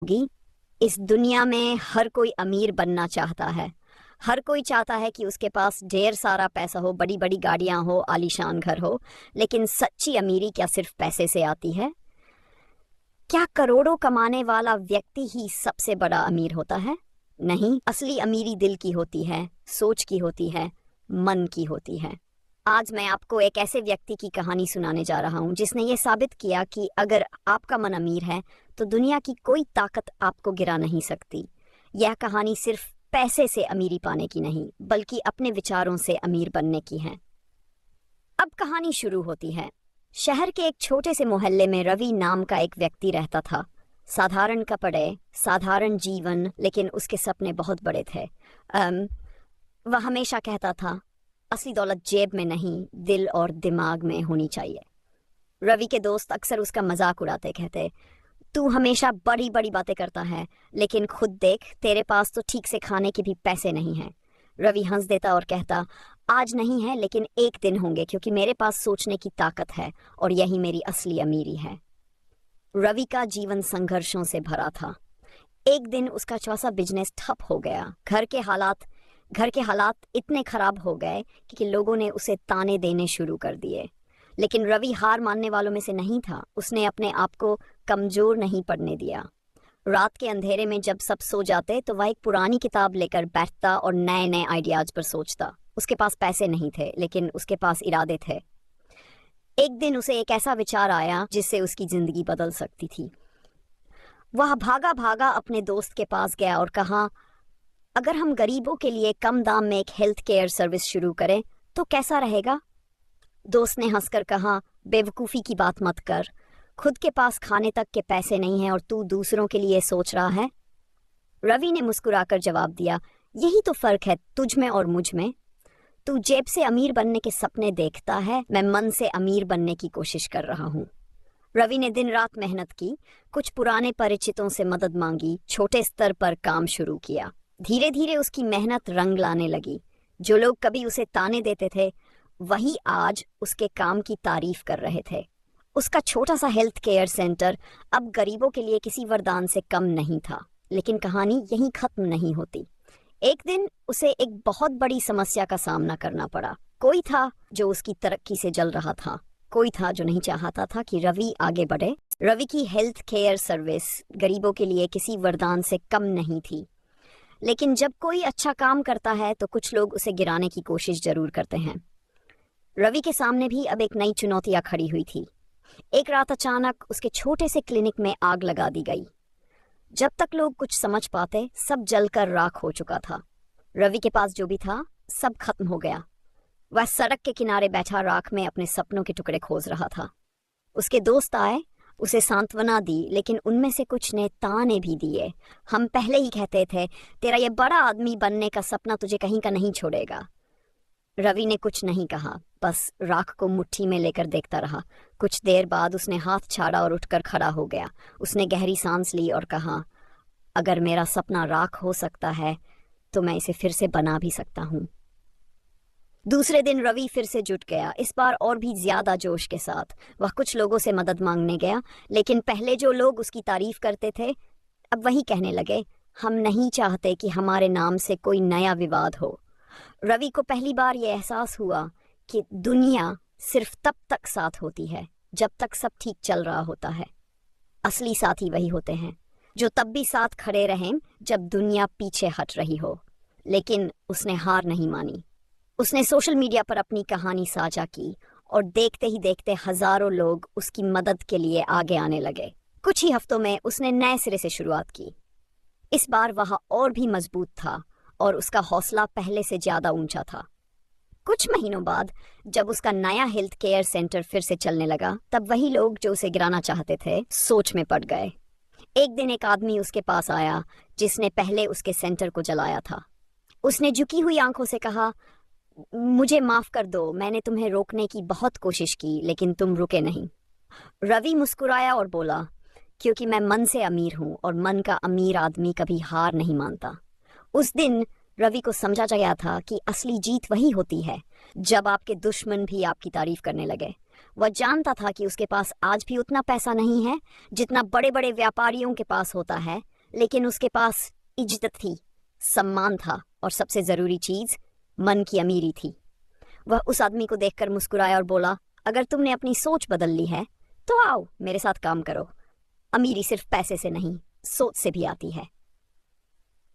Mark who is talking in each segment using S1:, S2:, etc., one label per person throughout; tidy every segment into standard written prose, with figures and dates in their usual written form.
S1: होगी। इस दुनिया में हर कोई अमीर बनना चाहता है। हर कोई चाहता है कि उसके पास ढेर सारा पैसा हो, बड़ी बड़ी गाड़ियां हो, आलीशान घर हो। लेकिन सच्ची अमीरी क्या सिर्फ पैसे से आती है? क्या करोड़ों कमाने वाला व्यक्ति ही सबसे बड़ा अमीर होता है? नहीं, असली अमीरी दिल की होती है, सोच की होती है, मन की होती है। आज मैं आपको एक ऐसे व्यक्ति की कहानी सुनाने जा रहा हूं जिसने ये साबित किया कि अगर आपका मन अमीर है तो दुनिया की कोई ताकत आपको गिरा नहीं सकती। यह कहानी सिर्फ पैसे से अमीरी पाने की नहीं, बल्कि अपने विचारों से अमीर बनने की है। अब कहानी शुरू होती है। शहर के एक छोटे से मोहल्ले में रवि नाम का एक व्यक्ति रहता था। साधारण कपड़े, साधारण जीवन, लेकिन उसके सपने बहुत बड़े थे। वह हमेशा कहता था, असली दौलत जेब में नहीं, दिल और दिमाग में होनी चाहिए। रवि के दोस्त अक्सर उसका मजाक उड़ाते, कहते, तू हमेशा बड़ी बड़ी बातें करता है, लेकिन खुद देख, तेरे पास तो ठीक से खाने के भी पैसे नहीं हैं। रवि हंस देता और कहता, आज नहीं है लेकिन एक दिन होंगे, क्योंकि मेरे पास सोचने की ताकत है और यही मेरी असली अमीरी है। रवि का जीवन संघर्षों से भरा था। एक दिन उसका चौसा बिजनेस ठप हो गया। घर के हालात इतने खराब हो गए कि लोगों ने उसे ताने देने शुरू कर दिए। लेकिन रवि हार मानने वालों में से नहीं था। उसने अपने आप को कमजोर नहीं पड़ने दिया। रात के अंधेरे में जब सब सो जाते तो वह एक पुरानी किताब लेकर बैठता और नए नए आइडियाज पर सोचता। उसके पास पैसे नहीं थे, लेकिन उसके पास इरादे थे। एक दिन उसे एक ऐसा विचार आया जिससे उसकी जिंदगी बदल सकती थी। वह भागा भागा अपने दोस्त के पास गया और कहा, अगर हम गरीबों के लिए कम दाम में एक हेल्थ केयर सर्विस शुरू करें तो कैसा रहेगा? दोस्त ने हंसकर कहा, बेवकूफ़ी की बात मत कर। खुद के पास खाने तक के पैसे नहीं हैं और तू दूसरों के लिए सोच रहा है। रवि ने मुस्कुराकर जवाब दिया, यही तो फर्क है तुझ में और मुझ में। तू जेब से अमीर बनने के सपने देखता है, मैं मन से अमीर बनने की कोशिश कर रहा हूँ। रवि ने दिन रात मेहनत की, कुछ पुराने परिचितों से मदद मांगी, छोटे स्तर पर काम शुरू किया। धीरे धीरे उसकी मेहनत रंग लाने लगी। जो लोग कभी उसे ताने देते थे, वही आज उसके काम की तारीफ कर रहे थे। उसका छोटा सा हेल्थ केयर सेंटर अब गरीबों के लिए किसी वरदान से कम नहीं था। लेकिन कहानी यहीं खत्म नहीं होती। एक दिन उसे एक बहुत बड़ी समस्या का सामना करना पड़ा। कोई था जो उसकी तरक्की से जल रहा था, कोई था जो नहीं चाहता था कि रवि आगे बढ़े। रवि की हेल्थ केयर सर्विस गरीबों के लिए किसी वरदान से कम नहीं थी। लेकिन जब कोई अच्छा काम करता है तो कुछ लोग उसे गिराने की कोशिश जरूर करते हैं। रवि के सामने भी अब एक नई चुनौतियां खड़ी हुई थी। एक रात अचानक उसके छोटे से क्लिनिक में आग लगा दी गई। जब तक लोग कुछ समझ पाते, सब जलकर राख हो चुका था। रवि के पास जो भी था, सब खत्म हो गया। वह सड़क के किनारे बैठा राख में अपने सपनों के टुकड़े खोज रहा था। उसके दोस्त आए, उसे सांत्वना दी, लेकिन उनमें से कुछ ने ताने भी दिए। हम पहले ही कहते थे, तेरा ये बड़ा आदमी बनने का सपना तुझे कहीं का नहीं छोड़ेगा। रवि ने कुछ नहीं कहा, बस राख को मुट्ठी में लेकर देखता रहा। कुछ देर बाद उसने हाथ छाड़ा और उठकर खड़ा हो गया। उसने गहरी सांस ली और कहा, अगर मेरा सपना राख हो सकता है तो मैं इसे फिर से बना भी सकता हूँ। दूसरे दिन रवि फिर से जुट गया, इस बार और भी ज्यादा जोश के साथ। वह कुछ लोगों से मदद मांगने गया, लेकिन पहले जो लोग उसकी तारीफ करते थे, अब वही कहने लगे, हम नहीं चाहते कि हमारे नाम से कोई नया विवाद हो। रवि को पहली बार यह एहसास हुआ कि दुनिया सिर्फ तब तक साथ होती है जब तक सब ठीक चल रहा होता है। असली साथी वही होते हैं जो तब भी साथ खड़े रहें जब दुनिया पीछे हट रही हो। लेकिन उसने हार नहीं मानी। उसने सोशल मीडिया पर अपनी कहानी साझा की और देखते ही देखते हजारों लोग उसकी मदद के लिए आगे आने लगे। कुछ ही हफ्तों में उसने नए सिरे से शुरुआत की। इस बार वह और भी मजबूत था और उसका हौसला पहले से ज्यादा ऊंचा था। कुछ महीनों बाद जब उसका नया हेल्थ केयर सेंटर फिर से चलने लगा, तब वही लोग जो उसे गिराना चाहते थे सोच में पड़ गए। एक दिन एक आदमी उसके पास आया जिसने पहले उसके सेंटर को जलाया था। उसने झुकी हुई आंखों से कहा, मुझे माफ कर दो, मैंने तुम्हें रोकने की बहुत कोशिश की, लेकिन तुम रुके नहीं। रवि मुस्कुराया और बोला, क्योंकि मैं मन से अमीर हूं और मन का अमीर आदमी कभी हार नहीं मानता। उस दिन रवि को समझा गया था कि असली जीत वही होती है जब आपके दुश्मन भी आपकी तारीफ करने लगे। वह जानता था कि उसके पास आज भी उतना पैसा नहीं है जितना बड़े बड़े व्यापारियों के पास होता है, लेकिन उसके पास इज्जत थी, सम्मान था और सबसे जरूरी चीज मन की अमीरी थी। वह उस आदमी को देखकर मुस्कुराया और बोला, अगर तुमने अपनी सोच बदल ली है तो आओ मेरे साथ काम करो। अमीरी सिर्फ पैसे से नहीं, सोच से भी आती है।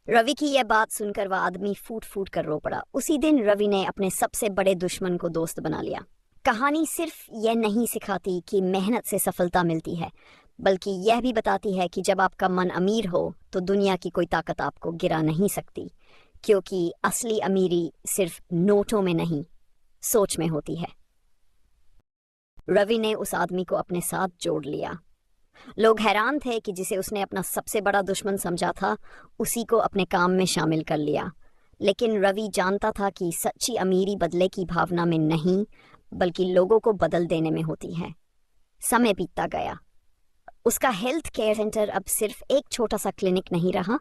S1: रवि की यह बात सुनकर वह आदमी फूट फूट कर रो पड़ा। उसी दिन रवि ने अपने सबसे बड़े दुश्मन को दोस्त बना लिया। कहानी सिर्फ यह नहीं सिखाती कि मेहनत से सफलता मिलती है, बल्कि यह भी बताती है कि जब आपका मन अमीर हो तो दुनिया की कोई ताकत आपको गिरा नहीं सकती, क्योंकि असली अमीरी सिर्फ नोटों में नहीं, सोच में होती है। रवि ने उस आदमी को अपने साथ जोड़ लिया। लोग हैरान थे कि जिसे उसने अपना सबसे बड़ा दुश्मन समझा था, उसी को अपने काम में शामिल कर लिया। लेकिन रवि जानता था कि सच्ची अमीरी बदले की भावना में नहीं, बल्कि लोगों को बदल देने में होती है। समय बीतता गया। उसका हेल्थ केयर सेंटर अब सिर्फ एक छोटा सा क्लिनिक नहीं रहा,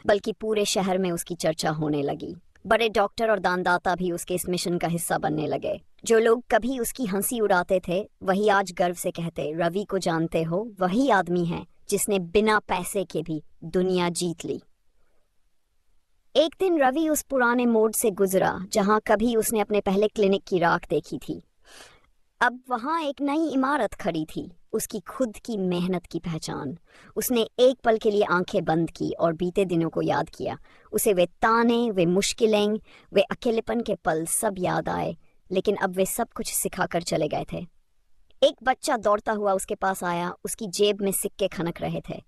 S1: बल्कि पूरे शहर में उसकी चर्चा होने लगी। बड़े डॉक्टर और दानदाता भी उसके इस मिशन का हिस्सा बनने लगे। जो लोग कभी उसकी हंसी उड़ाते थे, वही आज गर्व से कहते, रवि को जानते हो, वही आदमी है जिसने बिना पैसे के भी दुनिया जीत ली। एक दिन रवि उस पुराने मोड़ से गुजरा जहां कभी उसने अपने पहले क्लिनिक की राख देखी थी। अब वहां एक नई इमारत खड़ी थी, उसकी खुद की मेहनत की पहचान। उसने एक पल के लिए आंखें बंद की और बीते दिनों को याद किया। उसे वे ताने, वे मुश्किलें, वे अकेलेपन के पल सब याद आए, लेकिन अब वे सब कुछ सिखाकर चले गए थे। एक बच्चा दौड़ता हुआ उसके पास आया, उसकी जेब में सिक्के खनक रहे थे।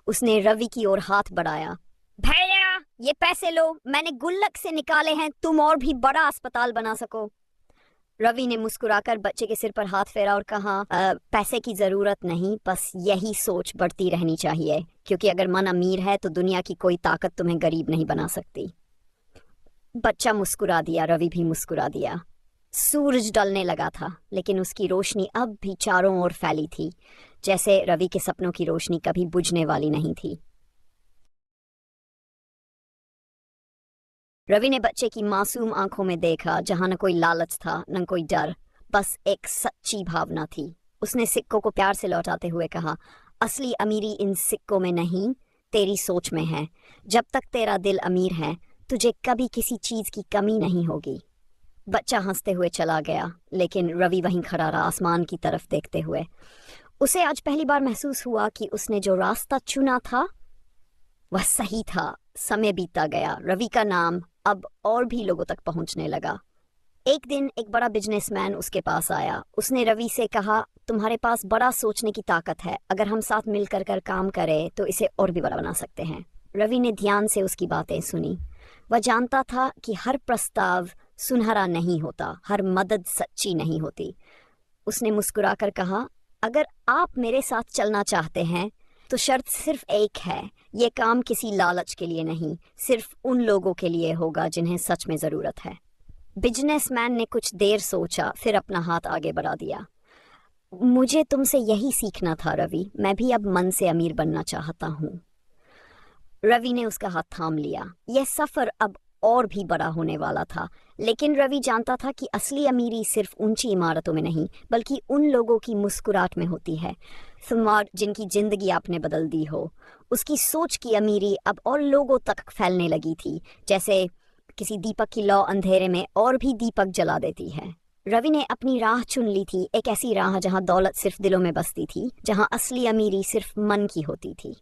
S1: उसने रवि की ओर हाथ बढ़ाया। भैया, ये पैसे लो, मैंने गुल्लक से निकाले हैं, तुम और भी बड़ा अस्पताल बना सको। रवि ने मुस्कुराकर बच्चे के सिर पर हाथ फेरा और कहा, पैसे की जरूरत नहीं, बस यही सोच बढ़ती रहनी चाहिए, क्योंकि अगर मन अमीर है तो दुनिया की कोई ताकत तुम्हें गरीब नहीं बना सकती। बच्चा मुस्कुरा दिया, रवि भी मुस्कुरा दिया। सूरज ढलने लगा था, लेकिन उसकी रोशनी अब भी चारों ओर फैली थी, जैसे रवि के सपनों की रोशनी कभी बुझने वाली नहीं थी। रवि ने बच्चे की मासूम आंखों में देखा, जहां न कोई लालच था न कोई डर, बस एक सच्ची भावना थी। उसने सिक्कों को प्यार से लौटाते हुए कहा, असली अमीरी इन सिक्कों में नहीं, तेरी सोच में है। जब तक तेरा दिल अमीर है, तुझे कभी किसी चीज की कमी नहीं होगी। बच्चा हंसते हुए चला गया, लेकिन रवि वहीं खड़ा रहा, आसमान की तरफ देखते हुए। उसे आज पहली बार महसूस हुआ कि उसने जो रास्ता चुना था वह सही था। समय बीतता गया, रवि का नाम अब और भी लोगों तक पहुंचने लगा। एक दिन एक बड़ा बिजनेसमैन उसके पास आया। उसने रवि से कहा, तुम्हारे पास बड़ा सोचने की ताकत है, अगर हम साथ मिलकर कर काम करें तो इसे और भी बड़ा बना सकते हैं। रवि ने ध्यान से उसकी बातें सुनी। वह जानता था कि हर प्रस्ताव सुनहरा नहीं होता, हर मदद सच्ची नहीं होती। उसने मुस्कुराकर कहा, अगर आप मेरे साथ चलना चाहते हैं तो शर्त सिर्फ एक है, ये काम किसी लालच के लिए नहीं, सिर्फ उन लोगों के लिए होगा जिन्हें सच में जरूरत है। बिजनेसमैन ने कुछ देर सोचा, फिर अपना हाथ आगे बढ़ा दिया। मुझे तुमसे यही सीखना था रवि, मैं भी अब मन से अमीर बनना चाहता हूँ। रवि ने उसका हाथ थाम लिया। यह सफर अब और भी बड़ा होने वाला था, लेकिन रवि जानता था कि असली अमीरी सिर्फ ऊंची इमारतों में नहीं, बल्कि उन लोगों की मुस्कुराहट में होती है, जिनकी जिंदगी आपने बदल दी हो। उसकी सोच की अमीरी अब और लोगों तक फैलने लगी थी, जैसे किसी दीपक की लौ अंधेरे में और भी दीपक जला देती है। रवि ने अपनी राह चुन ली थी, एक ऐसी राह जहां दौलत सिर्फ दिलों में बसती थी, जहां असली अमीरी सिर्फ मन की होती थी।